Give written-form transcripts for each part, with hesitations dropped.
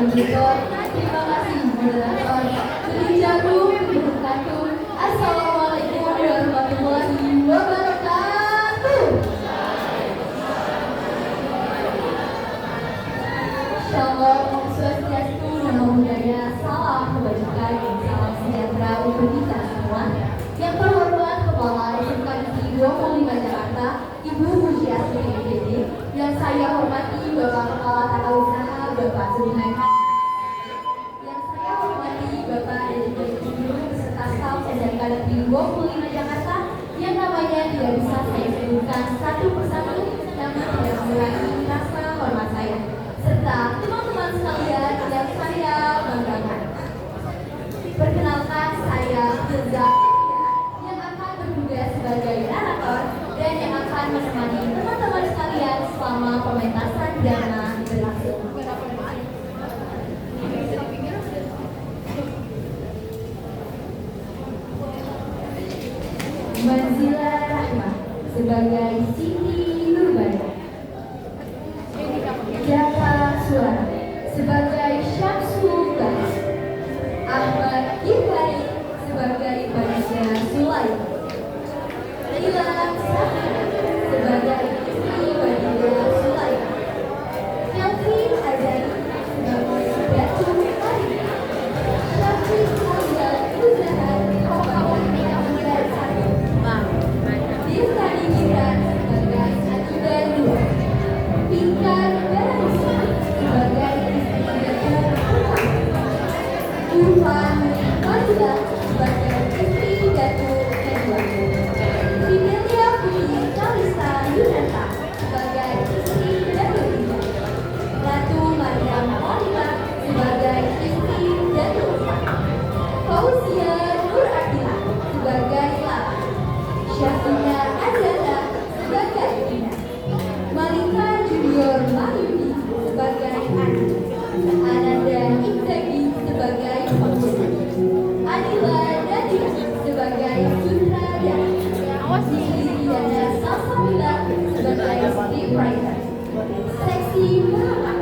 moderator. Terima kasih moderator. Berjagung, berkatun. Assalamualaikum warahmatullahi wabarakatuh. Shalom, Om Swastiastu, Namo Buddhaya, salam kebajikan, salam sejahtera untuk kita semua. Yang terhormat Kepala SMK Negeri 25 Jakarta, Ibu Mujiasti PDD, yang saya hormati Bapak Kepala Tata Usaha, Bapak Zulhan. Yang saya hormati Bapak dan Ibu beserta staf SMK Negeri 25 Jakarta, yang namanya tidak bisa saya sebutkan satu persatu, namun tidak mengurangi rasa hormat saya. Serta teman-teman sekalian yang saya banggakan. Perkenalkan, saya Firza yang akan bertugas sebagai narator dan yang akan menemani teman-teman sekalian selama pementasan drama berlangsung. Manzila Rahma sebagai Siti Nurbaya. Jaka Suara sebagai Syamsul Bas. Ahmad Gifari sebagai Banisya Sulaim. Lila Safira sebagai istri Banisya Sulaim. Kelvin Azari sebagai Datu Maria. Syafri Azhar Uzahan sebagai Satu. Distani Gibran sebagai Akidah Dua. Pinkan Darahisi sebagai istri Datu Pertama. Irfan Fadila sebagai istri Datu kedua. Fidelia Putri Kalista Yunanta sebagai istri Datu tiga. Ratu Mariam Olima sebagai istri Datu empat. Fauzia Nur Akila sebagai Lala. Syafina Azara sebagai Ina. Malika Junior Mayuni sebagai Ani. Ananda Iktagi sebagai Pembunuh. Adila Nadia sebagai Sutradara. Liliana Salsabila sebagai scriptwriter. Seksi Muhammad.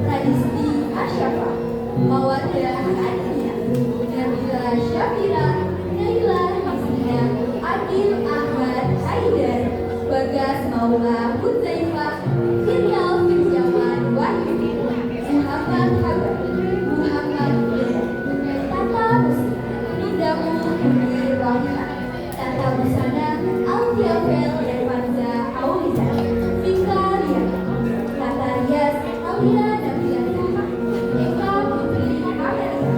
Radisti Asyafa. Mawadah Adria. Nabila Syafira. Naila Hasina. Adil Ahmad Haidar. Bagas Maula Hudzaifah. Firyaul Firjawan Wahyudi. Muhammad Habar. Muhammad Beda. Tata Musi. Nindamu Munir Wahina. Tata Busana Alfiavel Erwanza Auliza. Vika Liana. Tata Rias Alia Nabila Tuha. Eka Putri Amelia.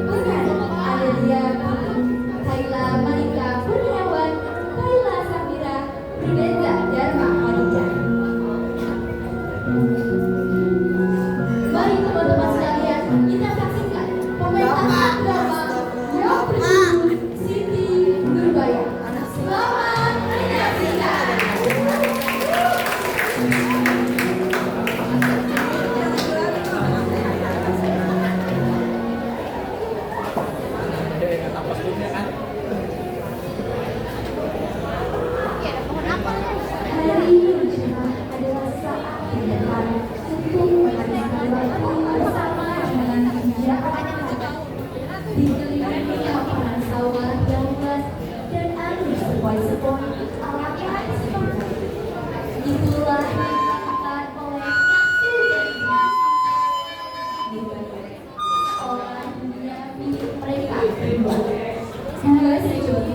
Bukan Adelia Putri. Kaila Malika Kurniawan. Kaila Safira. Rideza Dharma Aditya. Mari teman-teman sekalian, kita saksikan pementasan drama yang berjudul Siti Nurbaya. Selamat menyaksikan. Hari ini adalah saat yang tepat untuk menghabiskan waktu bersama dengan kebijakan dikelilingi hamparan sawah yang luas dan angin sepoi-sepoi ala seperti itulah yang dilakukan oleh sekolah dunia milik mereka berdua. Hingga sejauh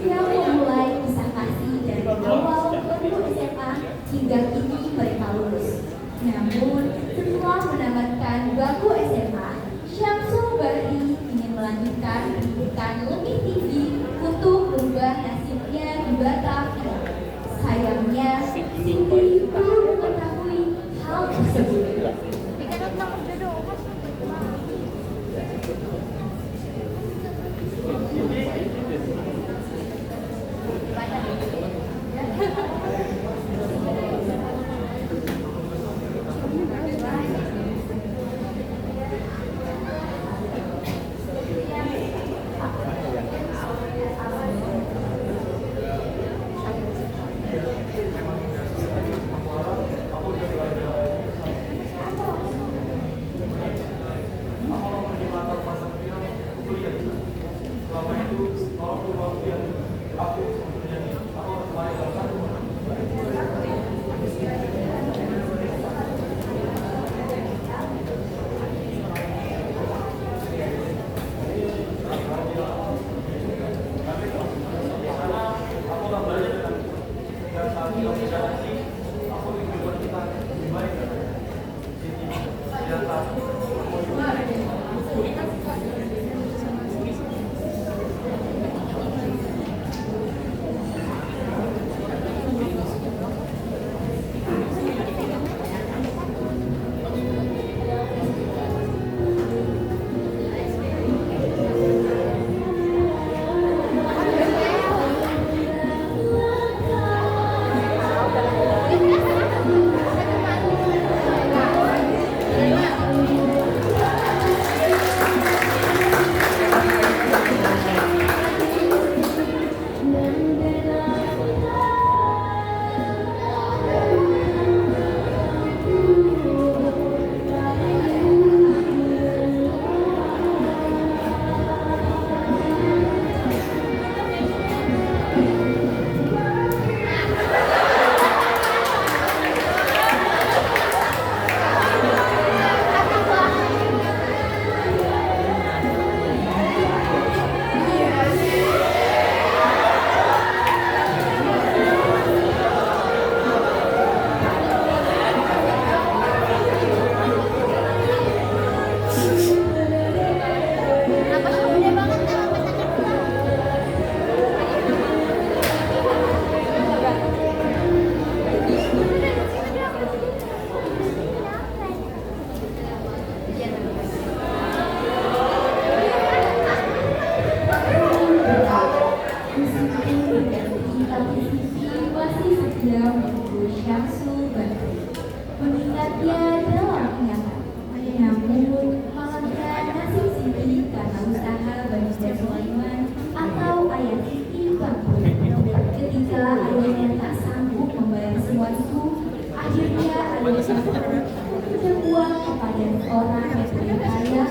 yang memulai kisah kasih dari awal bangku SMA hingga kini mereka lulus. Namun setelah menamatkan bangku SMA, Syamsul Bahri ingin melanjutkan pendidikan lebih tinggi untuk merubah nasibnya di Batavia. Sayangnya, Siti belum mengetahui hal tersebut. Sebuah kepada orang yang berkaya,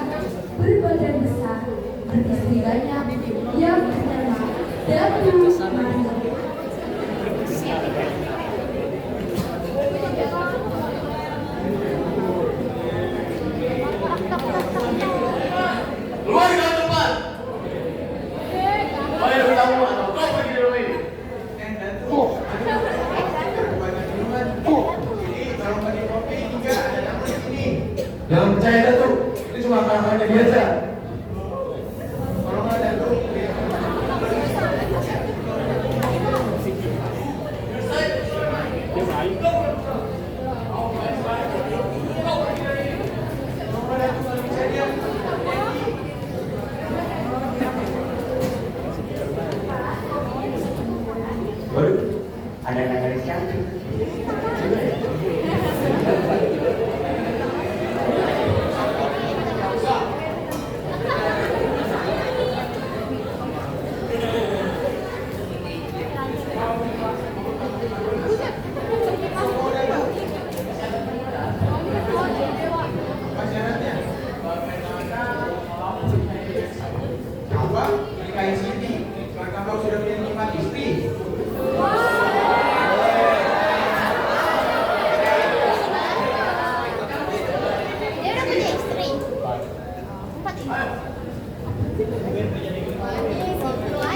berbadan besar, beristri banyak, yang bernama Datu Mani. Keluar dari tempat. Bayar hutangmu atau kau pergi dari rumah ini. Jangan percaya Datuk, ini cuma akal-akalnya biasa. Kalau nggak Datuk, waduh, ada nagaris cantik. Apa? Nikahin Siti. Maka kau sudah punya 5 istri. Dia udah punya istri. 4 istri.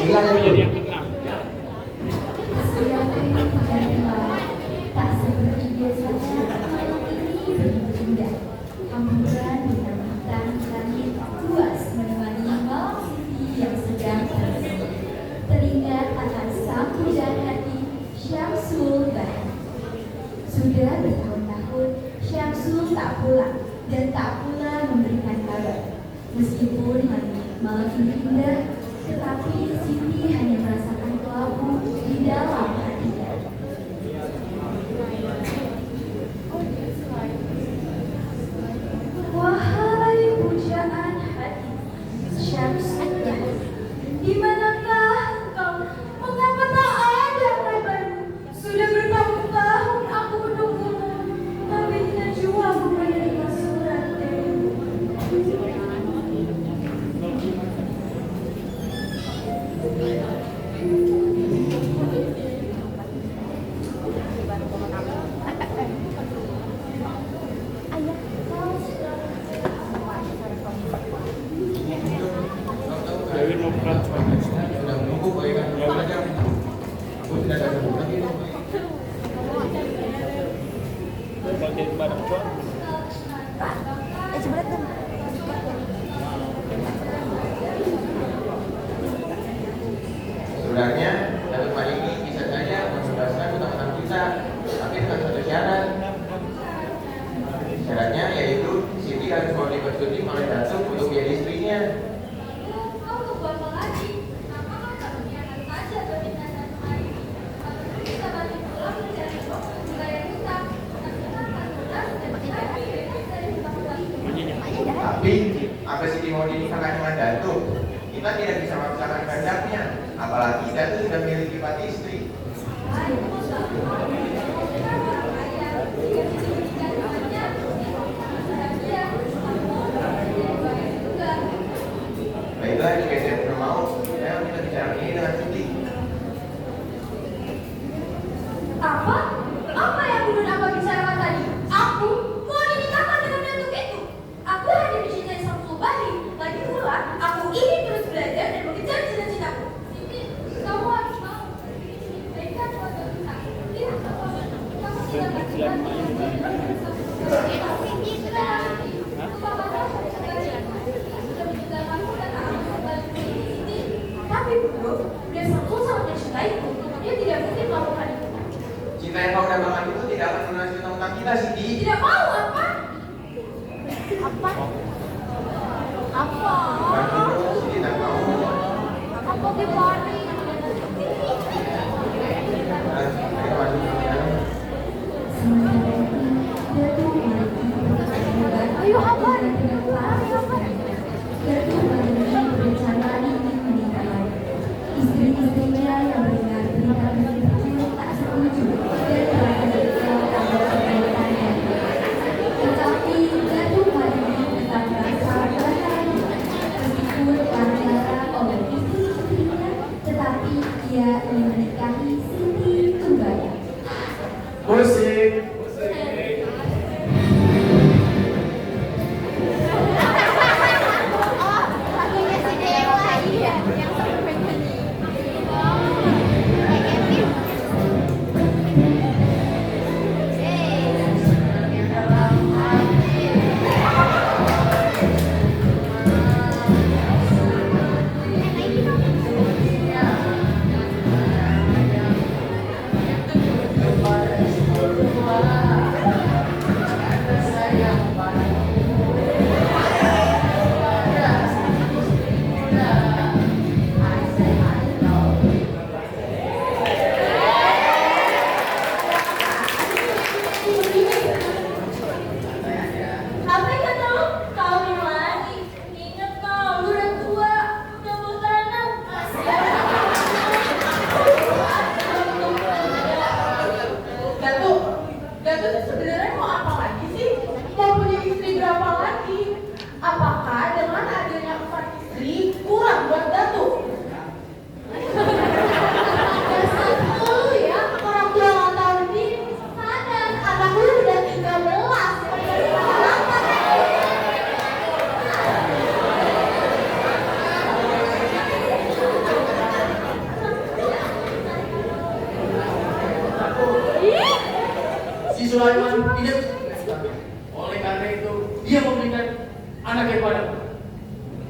Hilang menjadi yang Tak seperti biasanya, malam ini begitu indah. Hamburan bintang hitam langit luas menemani malam Siti yang sedang tersenyum. Teringat akan sang pujaan hati Syamsul Bahar. Sudah bertahun-tahun Syamsul tak pulang dan tak pula memberikan kabar. Meskipun malam ini indah, tetapi Siti hanya merasakan kelabu di dalam hatinya. Wahai pujaan hati Syamsul Bahar, di manakah engkau? Mengapa tak ada kabarmu? Sudah bertahun-tahun aku menunggumu, tapi tidak jua aku menerima surat darimu. Dewi mau sudah menunggu kebaikan belajar. Aku tidak ada hubungan ini. Bagian barang tuan. Sebelah kan. Sebenarnya Datuk Mani ini bisa saja membebaskan utang-utang kita, tapi dengan satu syarat. Syaratnya yaitu Siti harus mau dipersetujui oleh Datuk untuk menjadi istrinya. Kau tunggu apa lagi? Kenapa kau tak membiarkan saja permintaan hari ini? Atau bisa balik pulang mencari membayar hutang, menangguhkan hutang dan mencari bebas dari hutang-hutang itu. Tapi apa Siti mau dinikahkan dengan Datuk? Kita tidak bisa memaksakan kehendaknya, apalagi Datuk sudah memiliki 4 istri. Baiklah, jika saya tidak mau, saya kita bicara ini dengan Siti. Apa? Apa yang belum apa bicarakan tadi? Aku mau dinikahkan dengan datuk itu. Aku hanya dicintai Syamsul Bahar. Lagi pula, aku ingin terus belajar dan mengejar cita-citaku. Siti, kamu harus mau. Baikkan keluarga kita. Lihat, kamu tidak berjalan main. Tapi bro, dia Syamsul sangat mencintaiku. Dia tidak mungkin melakukan itu. Cinta yang kau dambakan itu tidak akan melunasi utang-utang kita, Siti. Tidak mau apa? Apa? Apa? Bantu, Siti tidak mau. Apa gimana? Mereka masuk ke dalam. Sementara itu, Datuk Mani Ayo apa? Datuk Mani berencana ingin menikah lagi. Istri-istrinya yang mendengar berita itu tak setuju dan telah menyebutkan kabar kebaikan yang Sebenarnya mau apa lagi sih? Mau punya istri berapa lagi? Apakah dengan adanya 4 istri kurang buat Datuk? Dasar lu ya, orang tua nggak tahu diri. Sadar, anak lu udah 13. Si Sulaiman tidak bisa mengajar. Oleh karena itu, dia memberikan anaknya padaku.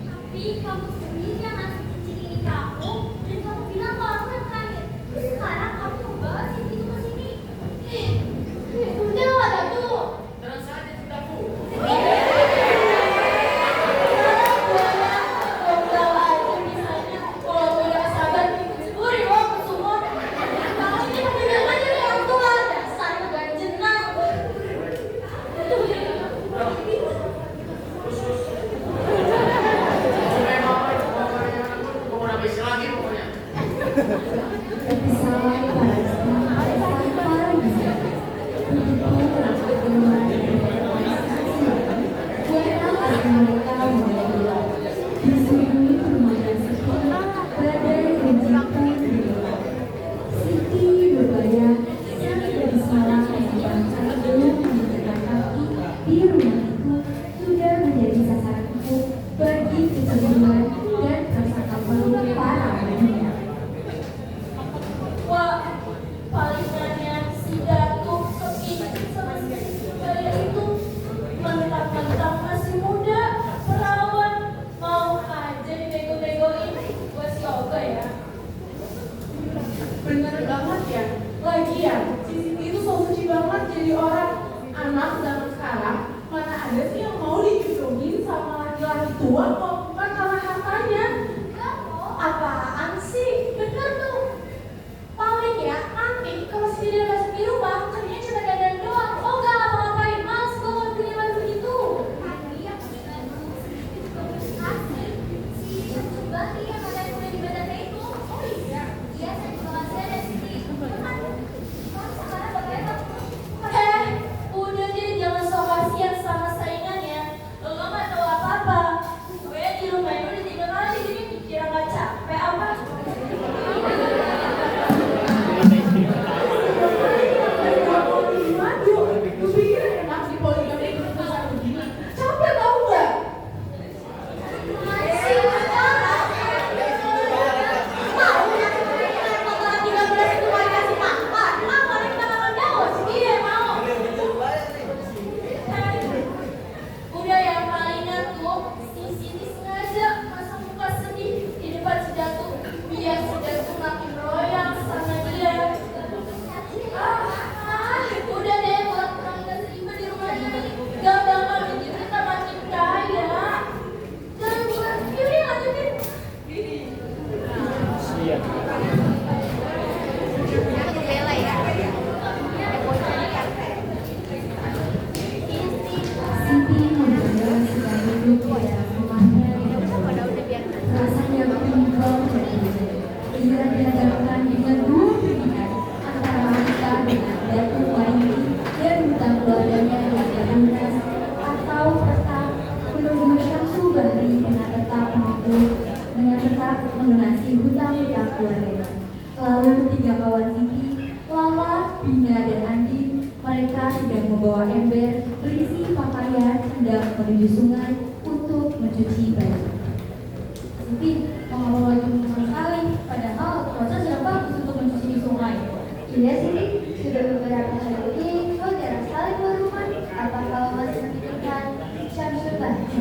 Tapi kamu sendiri yang ngasih cincin ini ke aku dan kamu bilang kalau aku yang terakhir. Terus sekarang kamu mau bawa cincin itu ke sini. Udah lah, Datuk. Tenang saja, cintaku. Supaya mama itu bapaknya anakku, kau mau nambah isi lagi pokoknya. Di rumah itu sudah menjadi sasaran empuk bagi kecemburuan dan prasangka buruk para wanita. Wah, palingannya si Datuk sepi sama si Kaya itu mentang-mentang masih muda, perawan, mau aja dibego-begoin buat si Oga ya. Bener banget ya. Lagian, si Siti itu so suci banget jadi orang. Anak zaman sekarang, mana ada sih yang mau dijunjungin sama laki-laki tua kok bukan karena hartanya. Apaan sih? Bener tuh. Paling ya, nanti kalau si dia masuk di rumah, kerjanya cuma dandan doang. Oh gak ngapa-ngapain, males banget punya bantu gitu. Tadi aku juga dulu sedikit juga belum kasih. Si coba yang ada yang udah dibaca itu. Oh iya. Iya, saya juga masih ada di sini. Cuman, kamu sekarang bagaimana? Udah deh jangan sok kasihan sama saingannya. Lo gak tahu apa-apa. Gue di rumah ini udah 3 kali, jadi kira gak capek apa? Gue pikir enak di poligami itu besar begini. Capek tau gak? Masih bicara. Mau bakalan 13 itu kali kasih makan. Apa nih kita makan jauh? Iya mau. Udah ya palingan tuh si Siti sengaja pasang muka sedih di depan si Datuk biar si Datuk makin royal sama dia. Udah deh buat orang gak terima di rumah ini gak bakal bikin kita makin kaya. Jangan buat yaudah lanjutin. Aku bela ya. Siti membayar sedang duduk di dalam rumahnya. Rasanya bimbang dan bingung. Ia dihadapkan dengan dua pilihan antara menikah dengan Datuk Wahyudi dan hutang keluarganya yang lunas, atau tetap menunggu Syamsul Bahri dengan tetap melunasi hutang-hutang keluarganya. Lalu tiga kawan Siti, Lala, Bina, dan Andi, mereka sedang membawa ember berisi pakaian hendak menuju sungai untuk mencuci baju. Siti mau bawa baju sama sekali, padahal cuaca sudah bagus untuk mencuci di sungai. Iya Siti, sudah beberapa hari ini kau jarang sekali keluar rumah. Apa kau masih memikirkan Syamsul Bahri?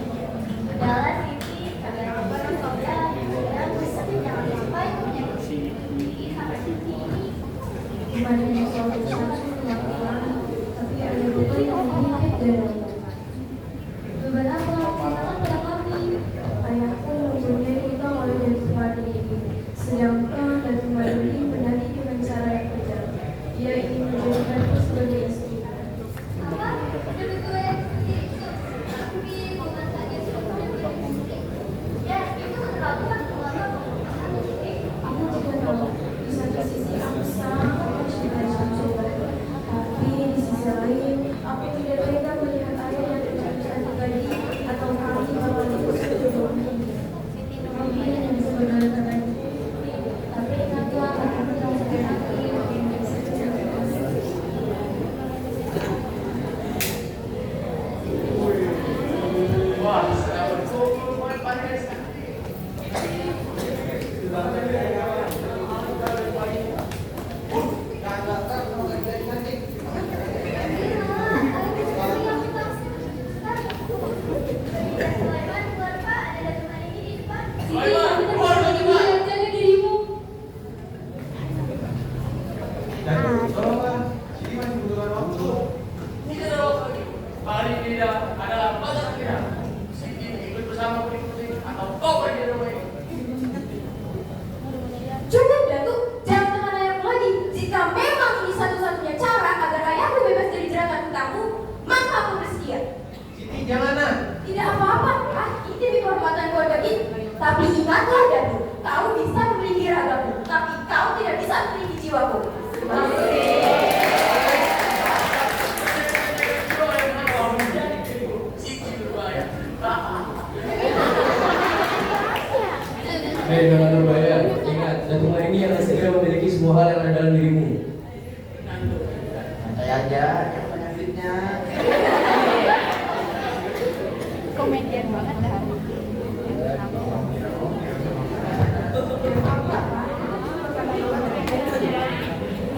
Udahlah Siti, kagak apa-apa kau bilang. Sekarang Siti jangan sampai punya Siti sama Siti ini. Bukannya soal Syamsul yang pulang, tapi ada beberapa yang menghidap dan beberapa kita pada kami. Ayahku mempunyai hutang oleh Datuk Wahyudi ini, sedangkan Datuk Wahyudi menagih dengan cara yang kejam. Dia ingin menjadikanku sebagai istri. Apa? Udah gue tapi bukan saja sudah punya Siti. Ya, itu keterlaluan keluarga kamu. Aku juga tahu di satu sisi aku sangat mencintai Syamsul Bahri, tapi di sisi lain aku Ini jangan nak. Tidak apa-apa, ah, ini demi kehormatan keluarga ini. Tapi ingatlah Datu, kau bisa memiliki ragamu, tapi kau tidak bisa memiliki jiwaku. Hei Nona Nurbaya, ingat, Datuk ini akan segera memiliki semua hal yang ada dalam dirimu. Santai aja, yang penyakitnya. Komedian banget dah.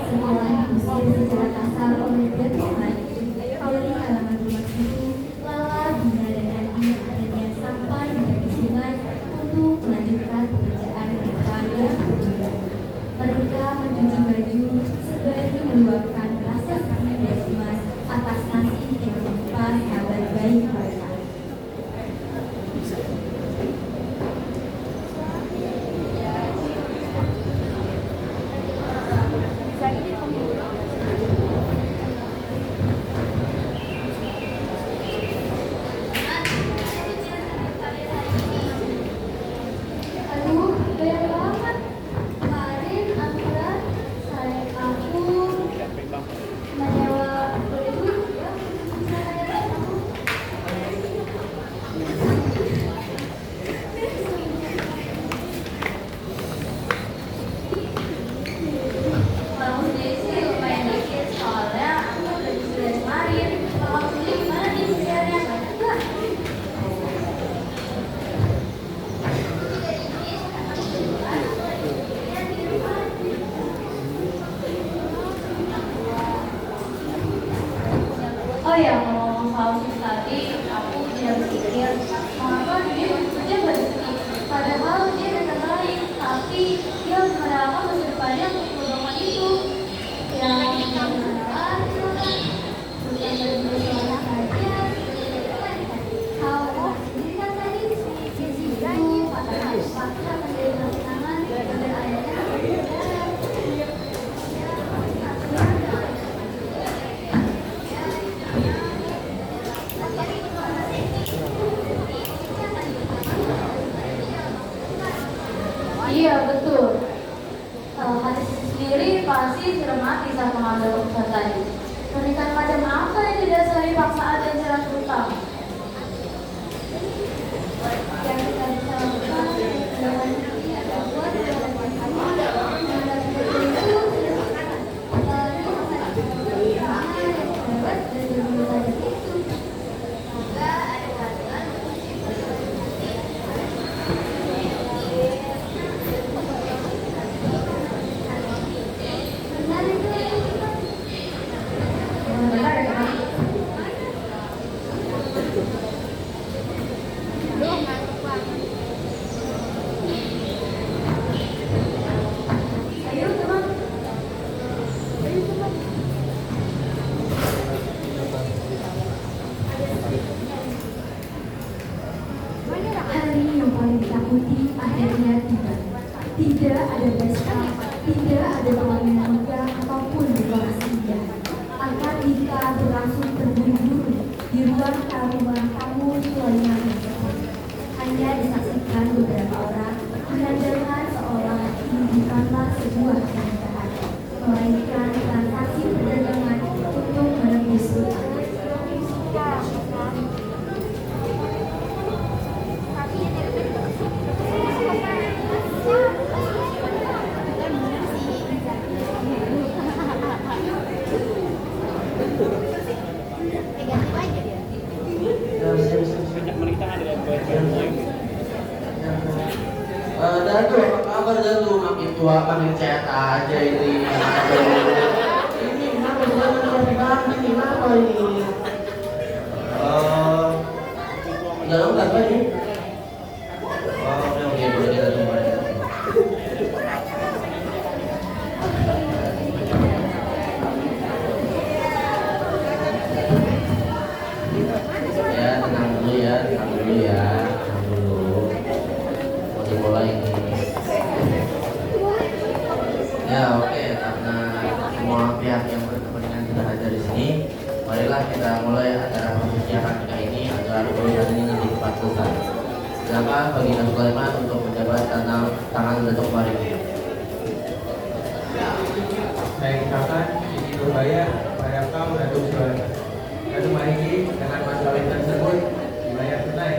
Setelah diusir secara kasar oleh Datuk dari halaman rumah itu, Lala, Bina, dan Adi akhirnya sampai di sungai untuk melanjutkan pekerjaan mereka yang berbeda. Mereka mencuci baju sembari meluapkan rasa sakit dan cemas atas nasib yang menimpa sahabat baik mereka. Aduh, banyak banget. Kemarin Amira aku menyewa baju ya. Bisa ada aku. Kalau sendiri sih lumayan dikit, soalnya aku udah sudah kemarin. Kalau sendiri gimana nih pilihannya? Banyak nggak? Oh ya, ngomong soal sih tadi, aku tidak berpikir mengapa dia bekerja baju ini. Padahal dia datang baik, tapi dia merelakan masa depannya untuk kebodohan itu. Yang mengarah bukan berjualan saja. Kalau sendiri kan tadi di situ patah menjadi tangan dan akhirnya Iya betul. Hadis sendiri pasti sudah mati saat mengambil keputusan tadi. Pernikahan macam apa yang didasari paksaan dan syarat hutang? yang kita bisa lakukan dengan ini adalah buat Benar ya, Kak? Ayo teman. hari yang paling ditakuti akhirnya tiba. Tidak ada pesta, tidak ada pengamen megah ataupun dekorasi indah. Akad nikah berlangsung terburu-buru di ruang tamu Sulaiman. Hanya disaksikan beberapa orang menandakan seolah ini bukanlah sebuah pernikahan, melainkan transaksi perdagangan untuk menembus hutang. Datu, apa kabar Datu? Makin tua makin sehat aja ini. Ini kenapa jangan banget ini? Kenapa ini? Dalam apa ini? Oke, boleh kita coba ya. Ya, tenang dulu ya, tenang dulu ya, tenang dulu. Mau dimulai ini. Ya oke, karena semua pihak yang berkepentingan sudah hadir di sini, marilah kita mulai acara pernikahan kita ini agar agar pemilihan ini nanti dipastikan. Silakan bagi Datuk Sulaiman untuk menjabat tangan Datuk Marini. Saya ucapkan Siti Nurbaya kepada kaum Datuk Sulaiman. Datuk Marini dengan mas kawin tersebut dibayar tunai.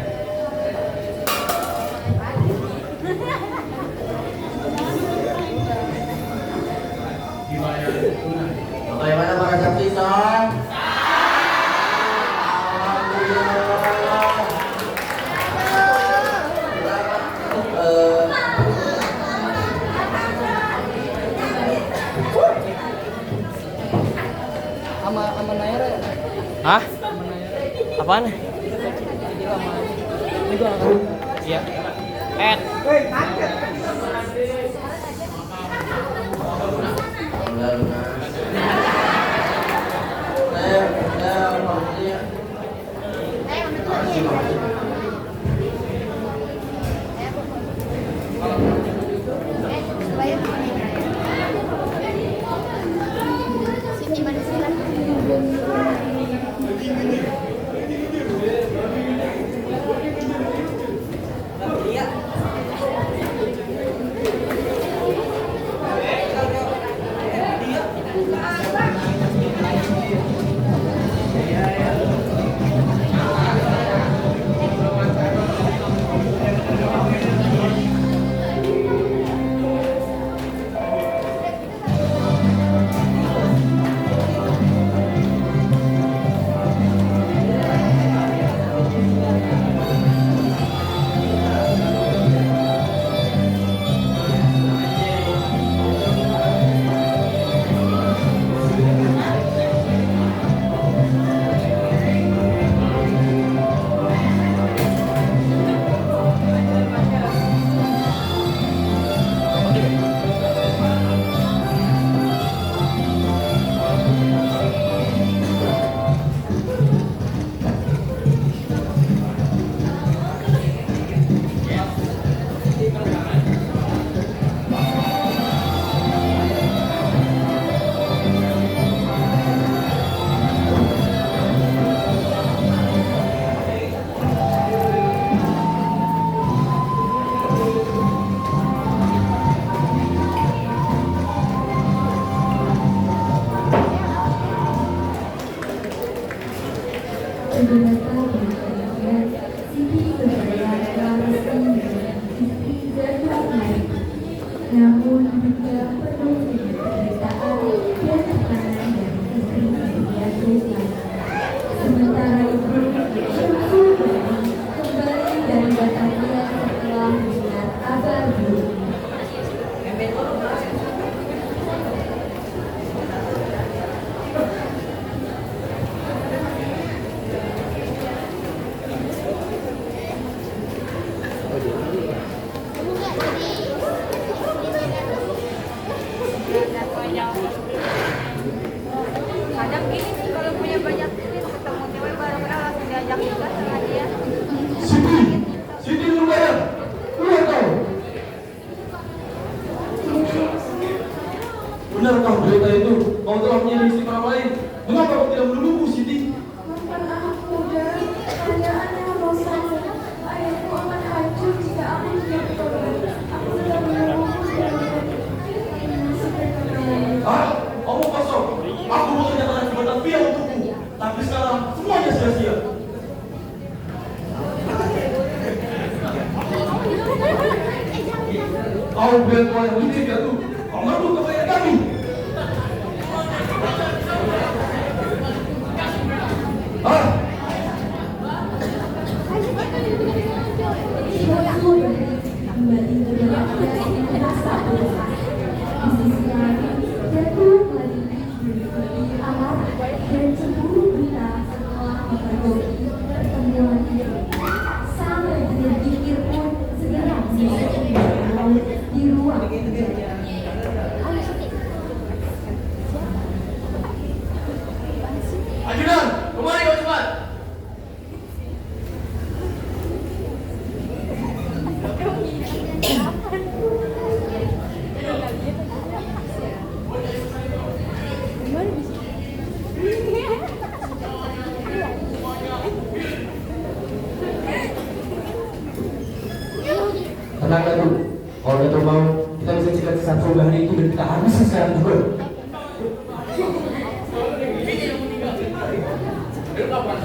Bagaimana para saksi sah? Hah? Apaan? Ini gua akan. Iya. Namun juga penuh dengan penderitaan dan tekanan dari istri-istrinya Sultan. Sementara itu, Syamsul kembali dari Batavia setelah mendengar kabar buruk. Kadang gini sih kalau punya banyak duit ketemu cewek baru kenal langsung diajak juga sama dia. Siti Nurbaya, keluar kau. Benarkah berita itu? Kau telah menjadi istri orang lain. Mengapa kau tidak menungguku, Siti? Bukan anak muda, keadaannya bosan. Ayahku akan hancur jika aku tidak bertobat. Aku sudah menunggu Kamu kosong. Aku mau menyatakan jabatan pia untukmu. Tapi sekarang semuanya sia-sia. Kau biar kau yang penting ya tuh. Kau merebut kekayaan kami. Kembali berada di rasa bersalah. Di sisi lain, Datuk Marini mengikuti amarah dan cemburu berita setelah mempergoki pertemuan itu. Sang Raja Dikir pun segera menyusul di ruang penjara. Ajudan, kemari kau cepat. Tenang Datuk, kalau Datuk mau, kita bisa cegat sisa perubahan itu dan kita habisi sekarang juga.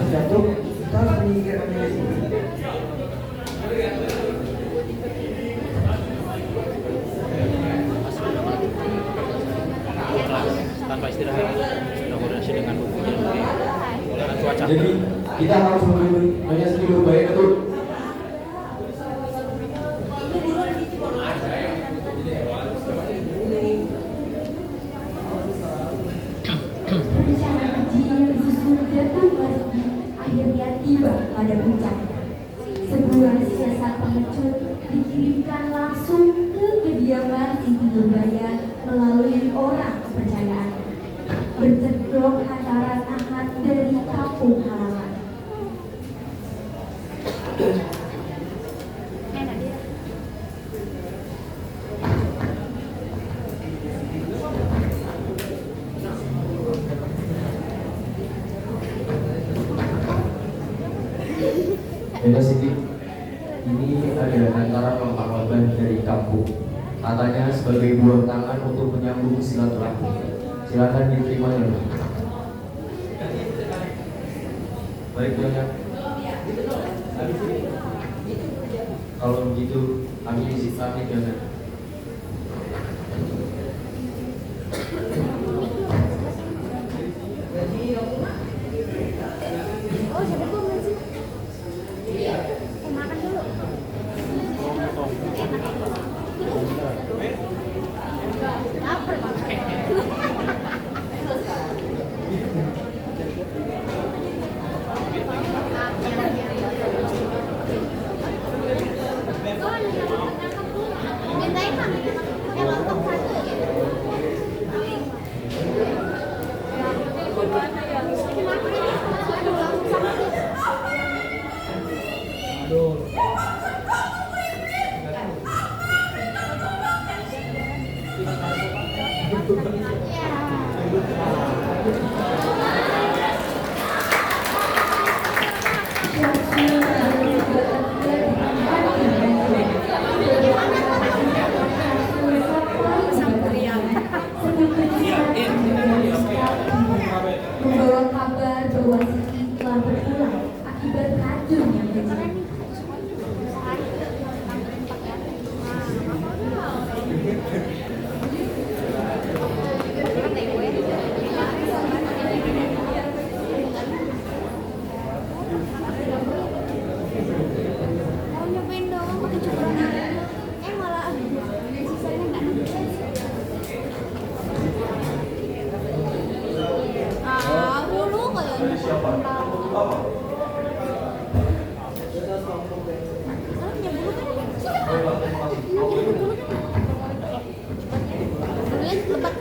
Datuk, kita harus menyingkirkan dari sini. Tanpa istirahat sudah koordinasi dengan bukunya dan cuaca. Jadi kita harus memberi banyak sedikit baik Datuk. Rencana keji yang disusun Datuk Mariki akhirnya tiba pada puncaknya. Sebuah siasat pengecut dikirimkan langsung ke kediaman Siti Nurbaya melalui orang kepercayaan. Bercedok hantaran Ahad dari kampung halaman. Beda Siti, ini ada hantaran pengalaman dari kampung. Katanya sebagai buah tangan untuk menyambung silaturahmi. Silakan diterima ya. Baik Nyonya. Kalau begitu, kami izin pamit Nyonya. Membawa kabar bahwa Siti telah berpulang akibat racun yang keji. Mau nyobain doang pakai cukuran. Malah sisanya nggak nambah. Dulu kalian Siapa? Apa? lebat.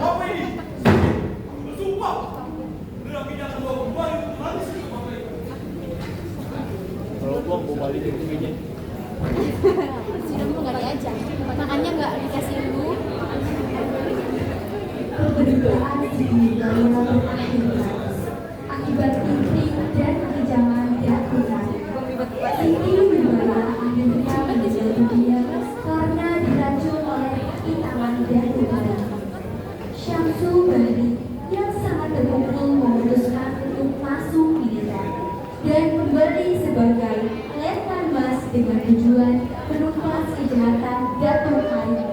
Apa ini? Bersumpah. Benar tidak akan bawa kembali untuk habis ke tempat mereka. Kalau gua mau balikin ke meja. Sudah mau nggak diajak, makanya nggak dikasih lu. Perbedaan Siti Nurbaya berakhir tragis akibat intrik dan kekejaman Datuk Mariki. Siti Nurbaya akhirnya meninggal dunia karena diracun oleh kaki tangan Datuk Mariki. Syamsul Bahri yang sangat terpukul memutuskan untuk masuk militer dan kembali sebagai letnan mas dengan tujuan menumpas kejahatan Datuk Mariki.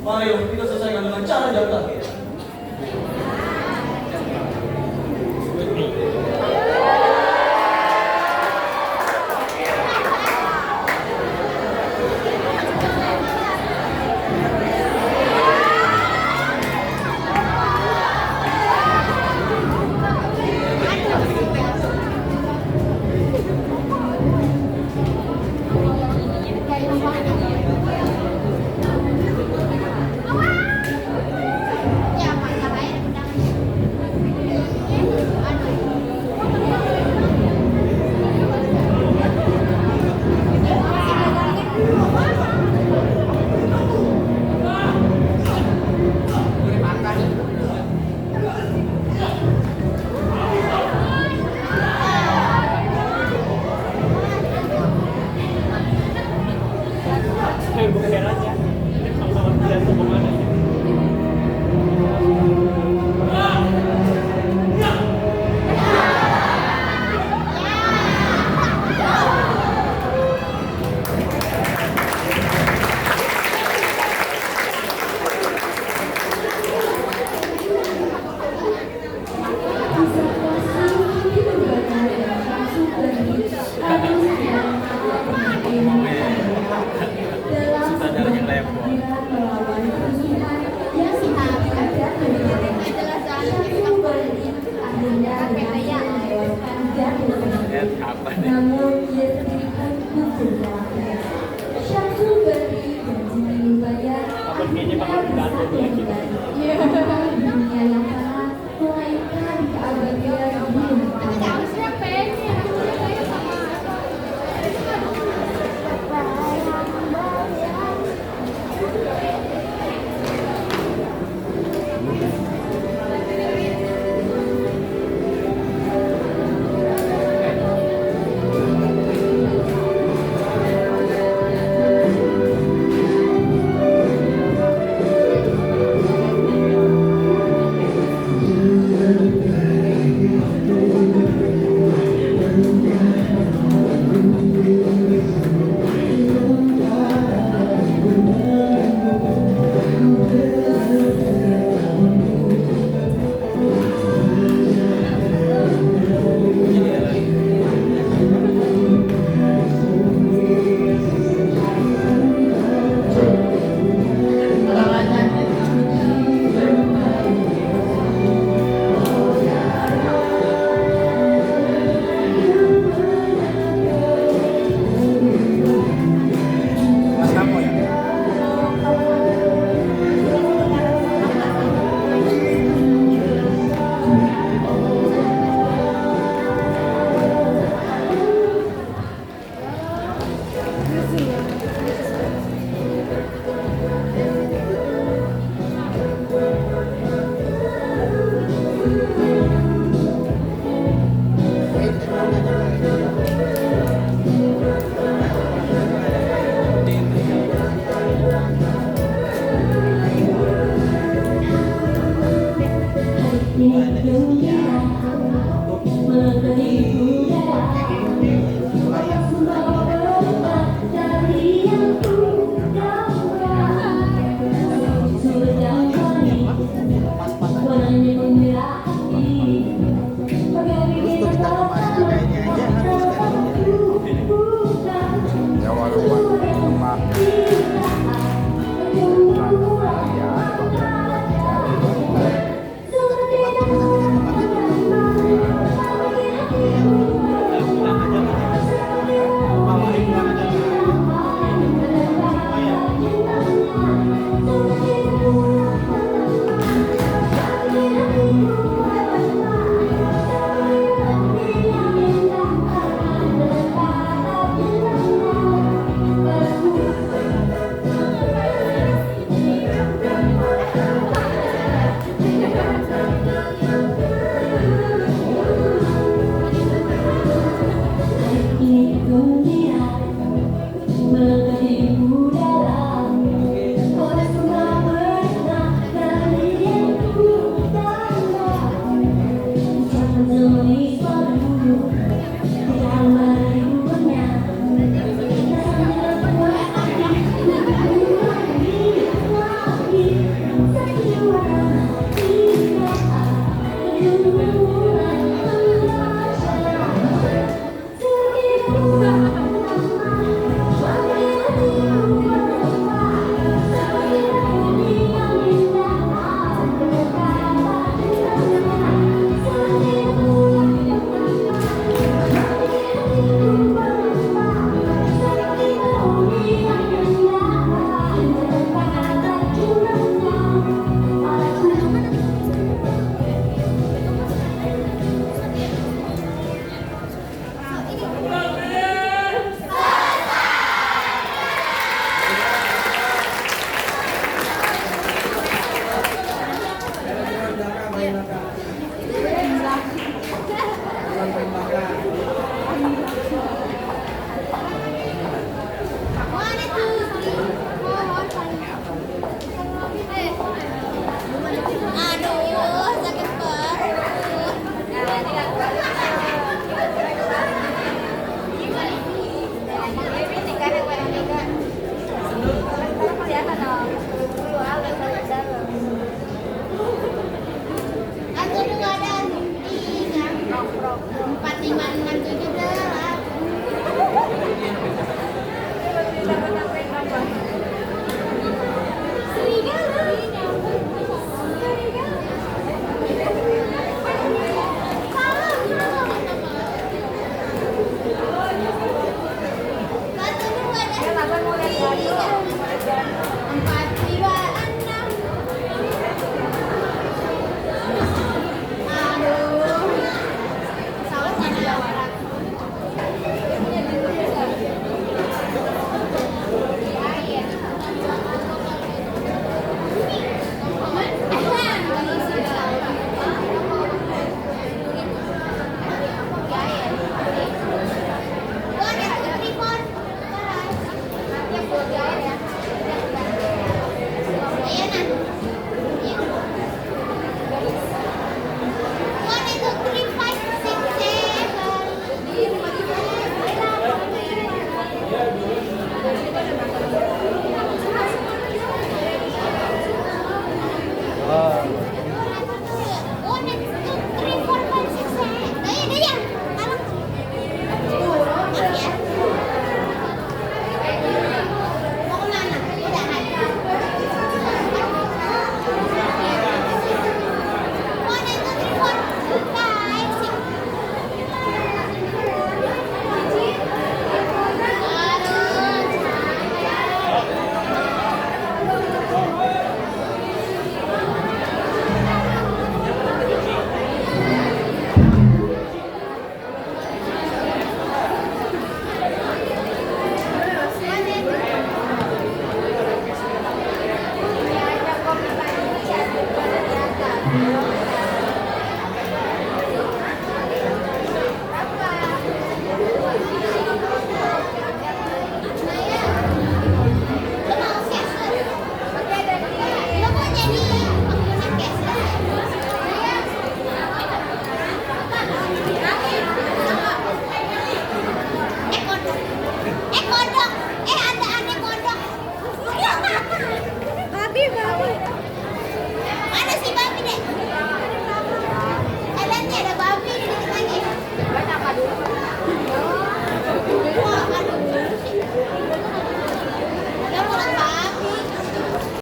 Mari kita selesaikan dengan cara jantan. Observasi hidup berkarya langsung dari Agus dan Agus